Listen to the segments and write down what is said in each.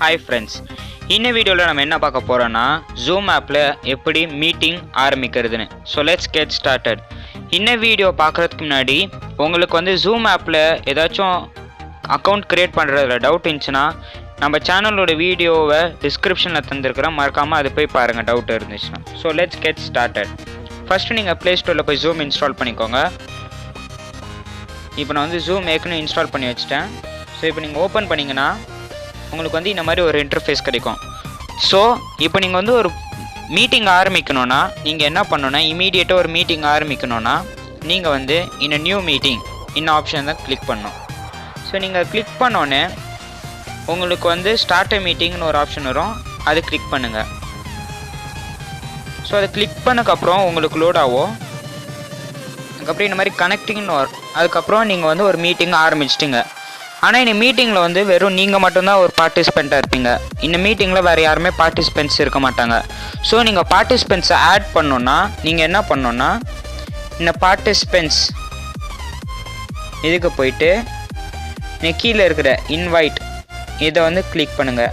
Hi friends, இந்த வீடியோவில் நம்ம என்ன பார்க்க போகிறோன்னா Zoom ஆப்பில் எப்படி மீட்டிங் ஆரம்பிக்கிறதுன்னு. So let's get started. இந்த வீடியோ பார்க்குறதுக்கு முன்னாடி உங்களுக்கு வந்து Zoom ஆப்பில் ஏதாச்சும் அக்கௌண்ட் க்ரியேட் பண்ணுறதுல டவுட் இருந்துச்சுன்னா நம்ம சேனலோட வீடியோவை டிஸ்கிரிப்ஷனில் தந்துருக்கிறோம், மறக்காமல் அது போய் பாருங்கள் டவுட் இருந்துச்சுன்னா. So let's get started. First நீங்கள் ப்ளே ஸ்டோரில் போய் Zoom இன்ஸ்டால் பண்ணிக்கோங்க. இப்போ நான் வந்து Zoom ஏற்கனவே இன்ஸ்டால் பண்ணி வச்சுட்டேன். ஸோ இப்போ நீங்கள் ஓப்பன் பண்ணிங்கன்னா உங்களுக்கு வந்து இந்த மாதிரி ஒரு இன்டர்ஃபேஸ் கிடைக்கும். ஸோ இப்போ நீங்கள் வந்து ஒரு மீட்டிங் ஆரம்பிக்கணுன்னா நீங்கள் என்ன பண்ணணுன்னா, இமீடியட்டாக ஒரு மீட்டிங் ஆரம்பிக்கணுன்னா நீங்கள் வந்து இந்த நியூ மீட்டிங் இந்த ஆப்ஷன் தான் கிளிக் பண்ணணும். ஸோ நீங்கள் கிளிக் பண்ணோன்னே உங்களுக்கு வந்து ஸ்டார்ட் அ மீட்டிங்னு ஒரு ஆப்ஷன் வரும், அது கிளிக் பண்ணுங்கள். ஸோ அதை கிளிக் பண்ணக்கப்புறம் உங்களுக்கு லோட் ஆகும். அதுக்கப்புறம் இந்த மாதிரி கனெக்டிங்னு வரும். அதுக்கப்புறம் நீங்கள் வந்து ஒரு மீட்டிங் ஆரம்பிச்சிட்டிங்க. ஆனால் இந்த மீட்டிங்கில் வந்து வெறும் நீங்கள் மட்டும்தான் ஒரு பார்ட்டிசிபெண்ட்டாக இருப்பீங்க. இந்த மீட்டிங்கில் வேறு யாருமே பார்ட்டிசிபெண்ட்ஸ் இருக்க மாட்டாங்க. ஸோ நீங்கள் பார்ட்டிசிபெண்ட்ஸை ஆட் பண்ணணுன்னா நீங்கள் என்ன பண்ணணுன்னா, இந்த பார்ட்டிசிபெண்ட்ஸ் இதுக்கு போயிட்டு கீழே இருக்கிற இன்வைட் இதை வந்து கிளிக் பண்ணுங்கள்.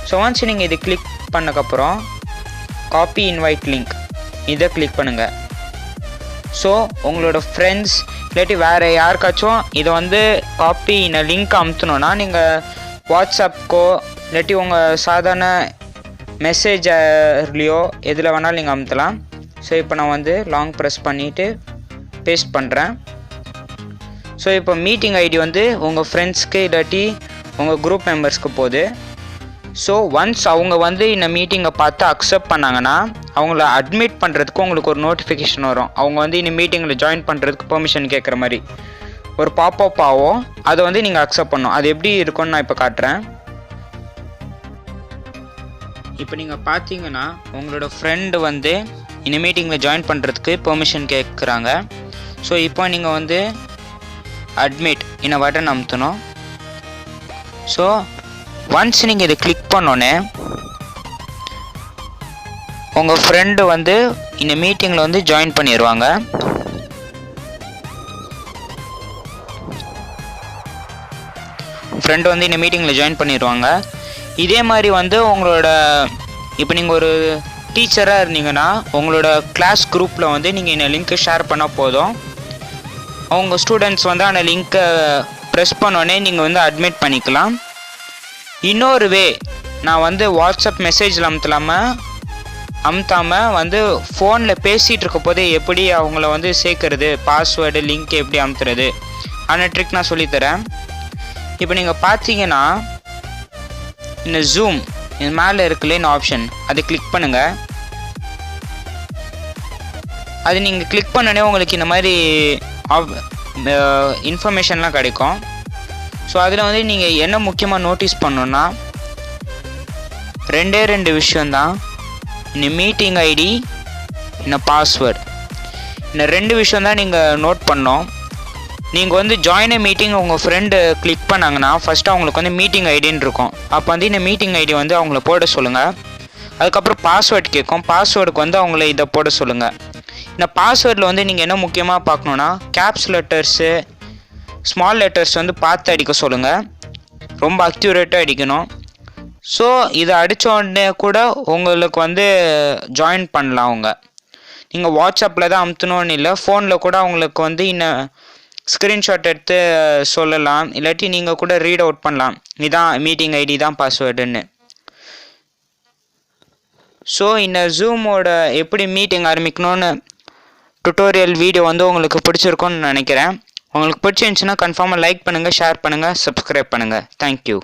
ஸோ ஒன்ஸ் நீங்கள் இது கிளிக் பண்ணக்கப்புறம் காப்பி இன்வைட் லிங்க் இதை கிளிக் பண்ணுங்கள். ஸோ உங்களோட ஃப்ரெண்ட்ஸ் இல்லாட்டி வேறு யாருக்காச்சும் இதை வந்து காப்பி இந்த லிங்க் அமுத்தணுன்னா நீங்கள் வாட்ஸ்அப்க்கோ இல்லாட்டி உங்கள் சாதாரண மெசேஜர்லேயோ எதில் வேணாலும் நீங்கள் அமுத்தலாம். ஸோ இப்போ நான் வந்து லாங் ப்ரெஸ் பண்ணிவிட்டு பேஸ்ட் பண்ணுறேன். ஸோ இப்போ மீட்டிங் ஐடி வந்து உங்கள் ஃப்ரெண்ட்ஸ்க்கு இல்லாட்டி உங்கள் குரூப் மெம்பர்ஸ்க்கு போகுது. ஸோ ஒன்ஸ் அவங்க வந்து இந்த மீட்டிங்கை பார்த்து அக்செப்ட் பண்ணாங்கன்னா அவங்கள அட்மிட் பண்ணுறதுக்கு உங்களுக்கு ஒரு நோட்டிஃபிகேஷன் வரும். அவங்க வந்து இந்த மீட்டிங்கில் ஜாயின் பண்ணுறதுக்கு பெர்மிஷன் கேட்குற மாதிரி ஒரு பாப்அப் ஆகும். அதை வந்து நீங்கள் அக்செப்ட் பண்ணணும். அது எப்படி இருக்கும்னு நான் இப்போ காட்டுறேன். இப்போ நீங்கள் பார்த்தீங்கன்னா உங்களோட ஃப்ரெண்டு வந்து இந்த மீட்டிங்கில் ஜாயின் பண்ணுறதுக்கு பெர்மிஷன் கேட்குறாங்க. ஸோ இப்போ நீங்கள் வந்து அட்மிட் இந்த பட்டன் அமுத்தணும். ஸோ ஒன்ஸ் நீங்கள் இதை கிளிக் பண்ணோன்னே உங்கள் ஃப்ரெண்டு வந்து இந்த மீட்டிங்கில் வந்து ஜாயின் பண்ணிடுவாங்க. ஃப்ரெண்டு வந்து இந்த மீட்டிங்கில் ஜாயின் பண்ணிடுவாங்க. இதே மாதிரி வந்து உங்களோட இப்போ நீங்கள் ஒரு டீச்சராக இருந்தீங்கன்னா உங்களோட கிளாஸ் குரூப்பில் வந்து நீங்கள் இந்த லிங்க்கை ஷேர் பண்ணால் போதும். அவங்க ஸ்டூடெண்ட்ஸ் வந்து அந்த லிங்க்கை ப்ரெஸ் பண்ணோன்னே நீங்கள் வந்து அட்மிட் பண்ணிக்கலாம். இன்னொரு வே, நான் வந்து வாட்ஸ்அப் மெசேஜில் அமுத்தாமல் வந்து ஃபோனில் பேசிகிட்டு இருக்க போதே எப்படி அவங்கள வந்து சேர்க்கறது, பாஸ்வேர்டு லிங்க் எப்படி அமுத்துறது அந்த ட்ரிக் நான் சொல்லித்தரேன். இப்போ நீங்கள் பார்த்தீங்கன்னா இந்த ஜூம் இது மேலே இருக்குல்ல இந்த ஆப்ஷன், அதை கிளிக் பண்ணுங்கள். அது நீங்கள் கிளிக் பண்ணோடனே உங்களுக்கு இந்த மாதிரி இன்ஃபர்மேஷன்லாம் கிடைக்கும். ஸோ அதில் வந்து நீங்கள் என்ன முக்கியமாக நோட்டீஸ் பண்ணணுன்னா ரெண்டு விஷயந்தான், இந்த மீட்டிங் ஐடி இந்த பாஸ்வேர்டு, இந்த ரெண்டு விஷயந்தான் நீங்கள் நோட் பண்ணோம். நீங்கள் வந்து ஜாயின் மீட்டிங் உங்கள் ஃப்ரெண்டு கிளிக் பண்ணாங்கன்னா ஃபஸ்ட்டு அவங்களுக்கு வந்து மீட்டிங் ஐடின்னு இருக்கும். அப்போ வந்து இந்த மீட்டிங் ஐடி வந்து அவங்கள போட சொல்லுங்கள். அதுக்கப்புறம் பாஸ்வேர்டு கேட்கும், பாஸ்வேர்டுக்கு வந்து அவங்கள இதை போட சொல்லுங்கள். இந்த பாஸ்வேர்டில் வந்து நீங்கள் என்ன முக்கியமாக பார்க்கணுன்னா கேப்ஸ் லெட்டர்ஸு ஸ்மால் லெட்டர்ஸ் வந்து பார்த்து அடிக்க சொல்லுங்கள், ரொம்ப அக்யூரேட்டாக அடிக்கணும். ஸோ இதை அடித்த உடனே கூட உங்களுக்கு வந்து ஜாயின் பண்ணலாம். அவங்க நீங்கள் வாட்ஸ்அப்பில் தான் அமுத்தணும்னு இல்லை, ஃபோனில் கூட அவங்களுக்கு வந்து இன்னும் ஸ்க்ரீன்ஷாட் எடுத்து சொல்லலாம், இல்லாட்டி நீங்கள் கூட ரீட் அவுட் பண்ணலாம், இதான் மீட்டிங் ஐடி தான் பாஸ்வேர்டுன்னு. ஸோ இந்த ஜூமோட எப்படி மீட்டிங் ஆரம்பிக்கணும்னு டுட்டோரியல் வீடியோ வந்து உங்களுக்கு பிடிச்சிருக்கும்னு நினைக்கிறேன். உங்களுக்கு பிடிச்சிருந்துச்சுன்னா கன்ஃபார்மாக லைக் பண்ணுங்கள், ஷேர் பண்ணுங்கள், சப்ஸ்கிரைப் பண்ணுங்கள். தேங்க்யூ.